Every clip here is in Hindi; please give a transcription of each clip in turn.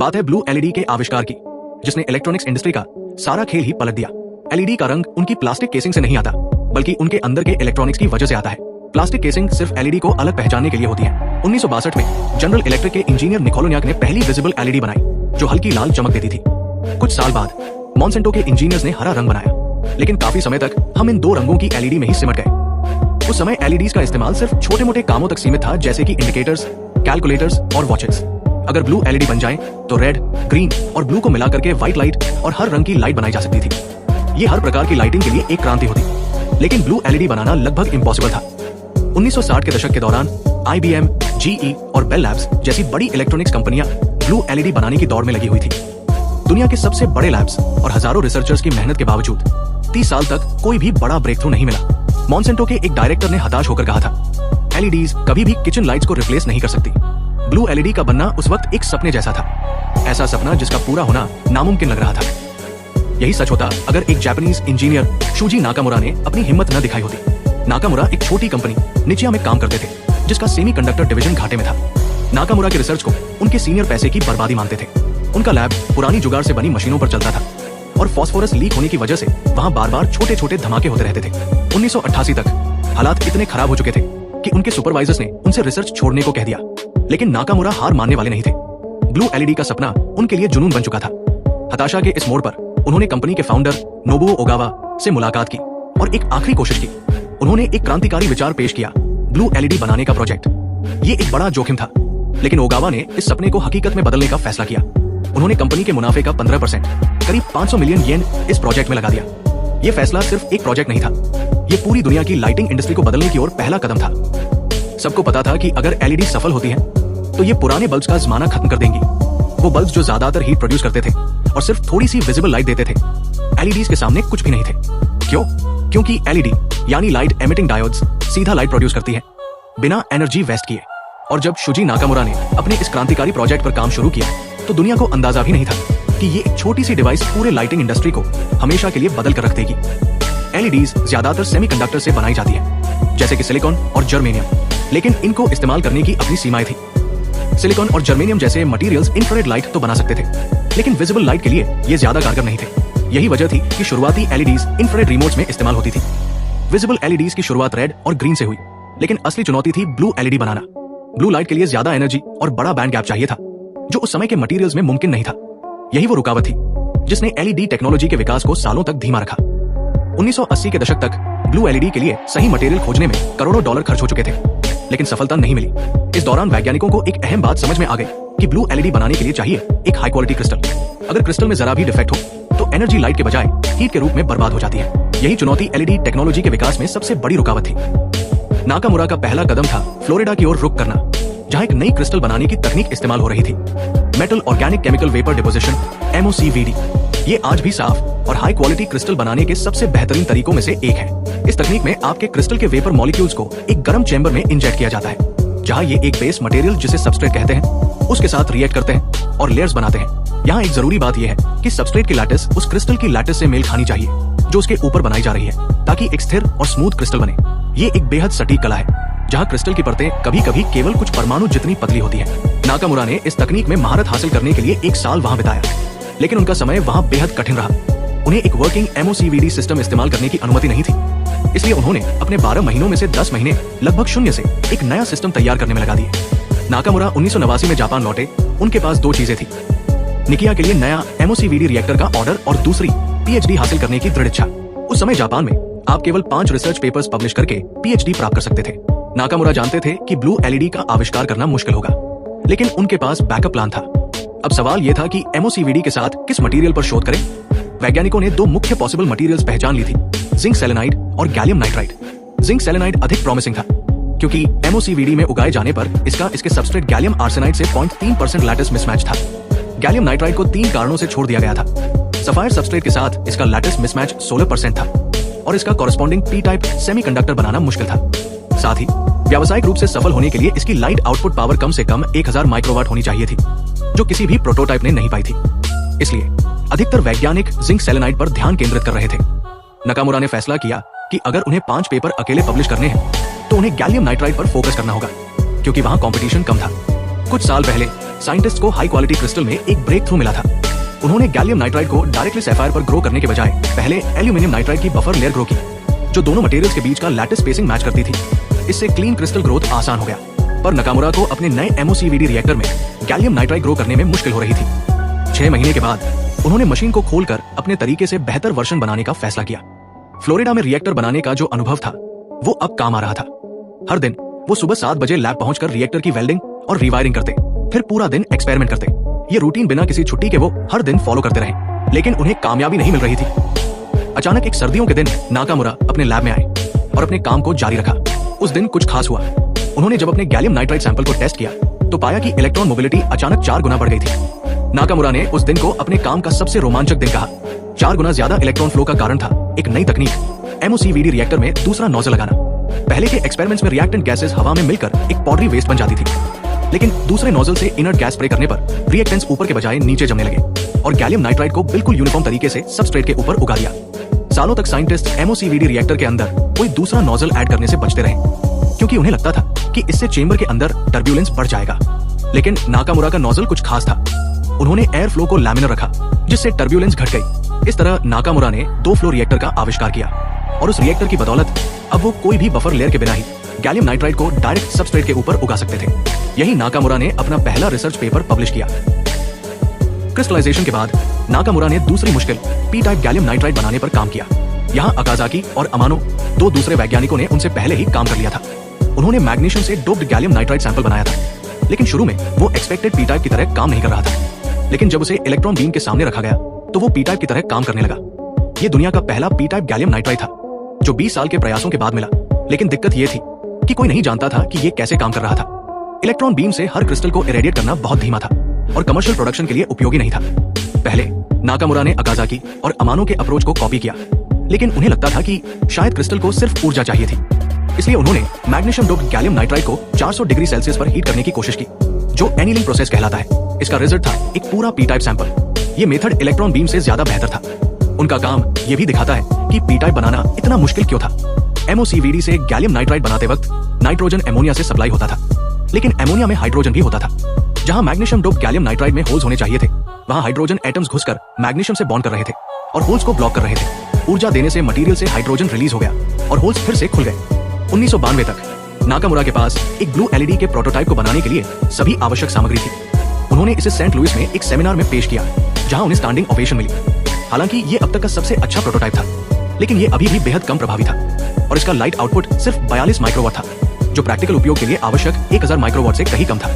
बात है ब्लू एलईडी के आविष्कार की, जिसने इलेक्ट्रॉनिक्स इंडस्ट्री का सारा खेल ही पलट दिया। एलईडी का रंग उनकी प्लास्टिक केसिंग से नहीं आता, बल्कि उनके अंदर के इलेक्ट्रॉनिक्स की वजह से आता है। प्लास्टिक केसिंग सिर्फ एलईडी को अलग पहचानने के लिए होती है। 1962 में जनरल इलेक्ट्रिक के इंजीनियर निकोलोनियाक ने पहली विजिबल एलईडी बनाई, जो हल्की लाल चमक देती थी। कुछ साल बाद मॉन्सेंटो के इंजीनियर्स ने हरा रंग बनाया, लेकिन काफी समय तक हम इन दो रंगों की एलईडी में ही सिमट गए। उस समय एलईडीज का इस्तेमाल सिर्फ छोटे मोटे कामों तक सीमित था, जैसे कि इंडिकेटर्स, कैलकुलेटर्स और वॉचेस। अगर ब्लू एलईडी बन जाए तो रेड, ग्रीन और ब्लू को मिला करके व्हाइट लाइट और हर रंग की लाइट बनाई जा सकती थी। ये हर प्रकार की लाइटिंग के लिए एक क्रांति होती, लेकिन ब्लू एलईडी बनाना लगभग इम्पॉसिबल था। 1960 के दशक के दौरान IBM, GE और बेल लैब्स जैसी बड़ी इलेक्ट्रॉनिक्स कंपनियां ब्लू एलईडी बनाने की दौड़ में लगी हुई थी। दुनिया के सबसे बड़े लैब्स और हजारों रिसर्चर्स की मेहनत के बावजूद 30 साल तक कोई भी बड़ा ब्रेक थ्रू नहीं मिला। मॉन्सेंटो के एक डायरेक्टर ने हताश होकर कहा था, एलईडीज कभी भी किचन लाइट्स को रिप्लेस नहीं कर सकती। ब्लू एलईडी का बनना उस वक्त एक सपने जैसा था, ऐसा सपना जिसका पूरा होना नामुमकिन लग रहा था। यही सच होता अगर एक जापानीज इंजीनियर शूजी नाकामुरा ने अपनी हिम्मत न दिखाई होती। नाकामुरा एक छोटी कंपनी निचिया में काम करते थे, जिसका सेमीकंडक्टर डिवीजन घाटे में था। नाकामुरा के रिसर्च को उनके सीनियर पैसे की बर्बादी मानते थे। उनका लैब पुरानी जुगाड़ से बनी मशीनों पर चलता था और फास्फोरस लीक होने की वजह से वहां बार बार छोटे छोटे धमाके होते रहते थे। 1988 तक हालात इतने खराब हो चुके थे कि उनके सुपरवाइजर्स ने उनसे रिसर्च छोड़ने को कह दिया, लेकिन नाकामुरा हार मानने वाले नहीं थे। ब्लू एलईडी का सपना उनके लिए जुनून बन चुका था। हताशा के इस मोड़ पर उन्होंने कंपनी के फाउंडर नोबुओ ओगावा से मुलाकात की और एक आखिरी कोशिश की। उन्होंने एक क्रांतिकारी विचार पेश किया, ब्लू एलईडी बनाने का प्रोजेक्ट। ये एक बड़ा जोखिम था, लेकिन ओगावा ने इस सपने को हकीकत में बदलने का फैसला किया। उन्होंने कंपनी के मुनाफे का 15%, करीब 500 मिलियन येन इस प्रोजेक्ट में लगा दिया। ये फैसला सिर्फ एक प्रोजेक्ट नहीं था, ये पूरी दुनिया की लाइटिंग इंडस्ट्री को बदलने की ओर पहला कदम था। सबको पता था कि अगर एलईडी सफल होती है तो ये पुराने बल्ब्स का जमाना खत्म कर देंगी। वो बल्ब्स जो ज्यादातर हीट प्रोड्यूस करते थे और सिर्फ थोड़ी सी विजिबल लाइट देते थे, एलईडीज के सामने कुछ भी नहीं थे। क्यों? क्योंकि एलईडी यानी लाइट एमिटिंग डायोड्स सीधा लाइट प्रोड्यूस करती है, बिना एनर्जी वेस्ट किए। और जब शूजी नाकामुरा ने अपने इस क्रांतिकारी प्रोजेक्ट पर काम शुरू किया, तो दुनिया को अंदाजा भी नहीं था कि ये एक छोटी सी डिवाइस पूरे लाइटिंग इंडस्ट्री को हमेशा के लिए बदल कर रख देगी। एलईडीज ज्यादातर सेमीकंडक्टर से बनाई जाती है, जैसे कि सिलिकॉन और जर्मेनियम, लेकिन इनको इस्तेमाल करने की अपनी सीमाएं थी। सिलिकॉन और जर्मेनियम जैसे मटेरियल्स इंफ्रारेड लाइट तो बना सकते थे, लेकिन विजिबल लाइट के लिए ये ज्यादा कारगर नहीं थे। यही वजह थी कि शुरुआती एलईडीज इंफ्रारेड रिमोट्स में इस्तेमाल होती थी। विजिबल एलईडीज की शुरुआत रेड और ग्रीन से हुई, लेकिन असली चुनौती थी ब्लू एलईडी बनाना। ब्लू लाइट के लिए ज्यादा एनर्जी और बड़ा बैंड गैप चाहिए था, जो उस समय के मटेरियल्स में मुमकिन नहीं था। यही वो रुकावट थी जिसने एलईडी टेक्नोलॉजी के विकास को सालों तक धीमा रखा। 1980 के दशक तक ब्लू एलईडी के लिए सही मटेरियल खोजने में करोड़ों डॉलर खर्च हो चुके थे, लेकिन सफलता नहीं मिली। इस दौरान वैज्ञानिकों को एक अहम बात समझ में आ गई कि ब्लू एलईडी बनाने के लिए चाहिए एक हाई क्वालिटी क्रिस्टल। अगर क्रिस्टल में जरा भी डिफेक्ट हो तो एनर्जी लाइट के बजाय हीट के रूप में बर्बाद हो जाती है। यही चुनौती एलईडी टेक्नोलॉजी के विकास में सबसे बड़ी रुकावट थी। नाकामुरा का पहला कदम था फ्लोरिडा की ओर रुख करना, जहां एक नई क्रिस्टल बनाने की तकनीक इस्तेमाल हो रही थी, metal organic chemical vapour deposition, MOCVD। ये आज भी साफ और हाई क्वालिटी क्रिस्टल बनाने के सबसे बेहतरीन तरीकों में से एक है। इस तकनीक में आपके क्रिस्टल के वेपर मॉलिक्यूल्स को एक गर्म चेंबर में इंजेक्ट किया जाता है, जहां ये एक बेस मटेरियल जिसे सबस्ट्रेट कहते हैं उसके साथ रिएक्ट करते हैं और लेयर्स बनाते हैं। यहाँ एक जरूरी बात यह है कि सबस्ट्रेट की लैटिस उस क्रिस्टल की लैटिस से मेल खानी चाहिए जो उसके ऊपर बनाई जा रही है, ताकि एक स्थिर और स्मूथ क्रिस्टल बने। ये एक बेहद सटीक कला है, जहाँ क्रिस्टल की परतें कभी कभी केवल कुछ परमाणु जितनी पतली होती है। नाकामुरा ने इस तकनीक में महारत हासिल करने के लिए 1 साल वहाँ बिताया, लेकिन उनका समय वहाँ बेहद कठिन रहा। उन्हें एक वर्किंग MOCVD सिस्टम इस्तेमाल करने की अनुमति नहीं थी, इसलिए उन्होंने अपने 12 महीनों में से 10 महीने लगभग शून्य से एक नया सिस्टम तैयार करने में लगा दिए। नाकामुरा 1989 में जापान लौटे। उनके पास 2 चीजें थी, निकिया के लिए नया MOCVD रिएक्टर का ऑर्डर और दूसरी PhD हासिल करने की दृढ़ इच्छा। उस समय जापान में आप केवल 5 रिसर्च पेपर्स पब्लिश करके PhD प्राप्त कर सकते थे। नाकामुरा जानते थे कि ब्लू एलईडी का आविष्कार करना मुश्किल होगा, लेकिन उनके पास बैकअप प्लान था। अब सवाल यह था कि MOCVD के साथ किस मटेरियल पर शोध करें। वैज्ञानिकों ने 2 मुख्य पॉसिबल मटेरियल्स पहचान ली थी, जिंक सेलेनाइड और गैलियम नाइट्राइड। जिंक सेलेनाइड अधिक प्रॉमिसिंग था, क्योंकि MOCVD में उगाए जाने पर इसके सबस्ट्रेट गैलियम आर्सेनाइड से 0.3% लैटिस मिसमैच था। गैलियम नाइट्राइड को 3 कारणों से छोड़ दिया गया था। सफायर सबस्ट्रेट के साथ इसका लैटिस मिसमैच 16% था और इसका कॉरेस्पॉन्डिंग P-टाइप सेमीकंडक्टर बनाना मुश्किल था। साथ ही व्यावसायिक रूप से सफल होने के लिए इसकी लाइट आउटपुट पावर कम से कम 1000 माइक्रोवाट होनी चाहिए थी, जो किसी भी प्रोटोटाइप ने नहीं पाई थी। इसलिए अधिकतर वैज्ञानिक जिंक सेलेनाइड पर ध्यान केंद्रित कर रहे थे। नाकामुरा ने फैसला किया कि अगर उन्हें 5 पेपर अकेले पब्लिश करने हैं तो उन्हें गैलियम नाइट्राइड पर फोकस करना होगा, क्योंकि वहां कंपटीशन कम था। कुछ साल पहले साइंटिस्ट को हाई क्वालिटी क्रिस्टल में एक ब्रेक थ्रू मिला था। उन्होंने गैलियम नाइट्राइड को डायरेक्टली सैफायर पर ग्रो करने के बजाय पहले एल्यूमिनियम नाइट्राइड की बफर लेयर ग्रो की, जो दोनों मटेरियल्स के बीच का लैटिस स्पेसिंग मैच करती थी। इससे क्लीन क्रिस्टल ग्रोथ आसान हो गया, पर नाकामुरा को अपने नए MOCVD रिएक्टर में गैलियम नाइट्राइड ग्रो करने में मुश्किल हो रही थी। 6 महीने के बाद उन्होंने मशीन को खोलकर अपने तरीके से बेहतर वर्जन बनाने का फैसला किया। फ्लोरिडा में रिएक्टर बनाने का जो अनुभव था वो अब काम आ रहा था। हर दिन वो सुबह 7 बजे लैब पहुंचकर रिएक्टर की वेल्डिंग और रीवायरिंग करते, फिर पूरा दिन एक्सपेरिमेंट करते। ये रूटीन बिना किसी छुट्टी के वो हर दिन फॉलो करते रहे, लेकिन उन्हें कामयाबी नहीं मिल रही थी। अचानक एक सर्दियों के दिन नाकामुरा अपने लैब में आए और अपने काम को जारी रखा। उस दिन कुछ खास हुआ। उन्होंने जब अपने गैलियम नाइट्राइड सैंपल को टेस्ट किया तो पाया कि इलेक्ट्रॉन मोबिलिटी अचानक 4 गुना बढ़ गई थी। नाकामुरा ने उस दिन को अपने काम का सबसे रोमांचक दिन कहा। 4 गुना ज्यादा इलेक्ट्रॉन फ्लो का कारण था एक नई तकनीक, MOCVD रिएक्टर में दूसरा नोजल लगाना। पहले के एक्सपेरिमेंट्स में रिएक्टेंट गैसेस हवा में मिलकर एक पाउडरी वेस्ट बन जाती थी, लेकिन दूसरे नोजल से इनर्ट गैस स्प्रे करने पर रिएक्टेंट्स ऊपर के बजाय नीचे जमने लगे और गैलियम नाइट्राइड को बिल्कुल यूनिफॉर्म तरीके से सबस्ट्रेट के ऊपर उगा दिया। सालों तक साइंटिस्ट MOCVD रिएक्टर के अंदर कोई दूसरा नोजल ऐड करने से बचते रहे, क्योंकि उन्हें लगता था कि इससे चेंबर के अंदर टर्ब्यूलेंस बढ़ जाएगा। लेकिन नाकामुरा का नोजल कुछ खास था। उन्होंने एयर फ्लो को लैमिनर रखा, जिससे टर्ब्यूलेंस घट गई। इस तरह नाकामुरा ने 2 फ्लो रिएक्टर का आविष्कार किया और उस रिएक्टर की बदौलत अब वो कोई भी बफर लेयर के बिना ही गैलियम नाइट्राइड को डायरेक्ट सबस्ट्रेट के ऊपर उगा सकते थे। यही नाकामुरा ने अपना पहला रिसर्च पेपर पब्लिश किया। क्रिस्टलाइजेशन के बाद नाकामुरा ने दूसरी मुश्किल P टाइप गैलियम नाइट्राइड बनाने पर काम किया। यहाँ अकाजाकी और अमानो 2 दूसरे वैज्ञानिकों ने उनसे पहले ही काम कर लिया था। उन्होंने मैग्नीशियम से डोप्ड गैलियम नाइट्राइड सैंपल बनाया था, लेकिन शुरू में वो एक्सपेक्टेड P टाइप की तरह काम नहीं कर रहा था। लेकिन जब उसे इलेक्ट्रॉन बीम के सामने रखा गया तो वो P टाइप की तरह काम करने लगा। ये दुनिया का पहला P टाइप गैलियम नाइट्राइड था, जो 20 साल के प्रयासों के बाद मिला। लेकिन दिक्कत ये थी कि कोई नहीं जानता था कि ये कैसे काम कर रहा था। इलेक्ट्रॉन बीम से हर क्रिस्टल को इरेडिएट करना बहुत धीमा था और कमर्शियल प्रोडक्शन के लिए उपयोगी नहीं था। पहले नाकामुरा ने अकाजाकी और अमानो के अप्रोच को कॉपी किया, लेकिन उन्हें लगता था कि शायद क्रिस्टल को सिर्फ ऊर्जा चाहिए थी। इसलिए उन्होंने मैग्नीशियम डोप्ड गैलियम नाइट्राइड को 400 डिग्री सेल्सियस पर हीट करने की कोशिश की, जो एनीलिंग प्रोसेस कहलाता है। इसका रिजल्ट था एक पूरा P टाइप सैंपल। ये मेथड इलेक्ट्रॉन बीम से ज्यादा बेहतर था। उनका काम ये भी दिखाता है कि P टाइप बनाना इतना मुश्किल क्यों था। MOCVD से गैलियम नाइट्राइड बनाते वक्त नाइट्रोजन एमोनिया से सप्लाई होता था, लेकिन एमोनिया में हाइड्रोजन भी होता था। जहां मैग्नीशियम डोप्ड गैलियम नाइट्राइड में होल्स होने चाहिए थे, वहां हाइड्रोजन एटम्स घुसकर मैग्नीशियम से बॉन्ड कर रहे थे और होल्स को ब्लॉक कर रहे थे। ऊर्जा देने से मटेरियल से हाइड्रोजन रिलीज हो गया और होल्स फिर से खुल गए। 1992 तक नाकामुरा के पास एक ब्लू LED के प्रोटोटाइप को बनाने के लिए सभी आवश्यक सामग्री थी। उन्होंने इसे सेंट लुइस में एक सेमिनार में पेश किया, जहां उन्हें स्टैंडिंग ओवेशन मिली। हालांकि ये अब तक का सबसे अच्छा प्रोटोटाइप था, लेकिन ये अभी भी बेहद कम प्रभावी था और इसका लाइट आउटपुट सिर्फ 42 माइक्रोवाट था, जो प्रैक्टिकल उपयोग के लिए आवश्यक 1000 माइक्रोवाट से कहीं कम था।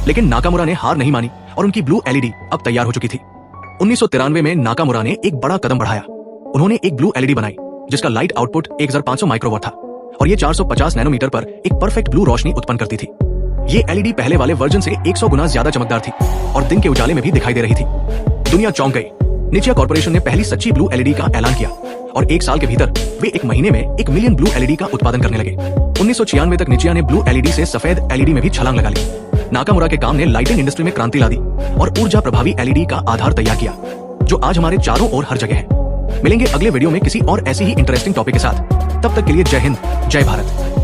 लेकिन नाकामुरा ने हार नहीं मानी और उनकी ब्लू LED अब तैयार हो चुकी थी। 1993 में नाकामुरा ने एक बड़ा कदम बढ़ाया। उन्होंने एक ब्लू LED बनाई जिसका लाइट आउटपुट 1500 माइक्रोवाट था और ये 450 नैनोमीटर पर एक परफेक्ट ब्लू रोशनी उत्पन्न करती थी। ये LED पहले वाले वर्जन से 100 गुना ज्यादा चमकदार थी और दिन के उजाले में भी दिखाई दे रही थी। दुनिया चौंक गई। निचिया कॉर्पोरेशन ने पहली सच्ची ब्लू LED का ऐलान किया और 1 साल के भीतर वे 1 महीने में 1 मिलियन ब्लू LED का उत्पादन करने लगे। 1996 तक निचिया ने ब्लू LED से सफेद LED में भी छलांग लगा ली। नाकामुरा के काम ने लाइटिंग इंडस्ट्री में क्रांति ला दी और ऊर्जा प्रभावी LED का आधार तैयार किया, जो आज हमारे चारों ओर हर जगह है। मिलेंगे अगले वीडियो में किसी और ऐसी ही इंटरेस्टिंग टॉपिक के साथ। तब तक के लिए जय हिंद, जय भारत।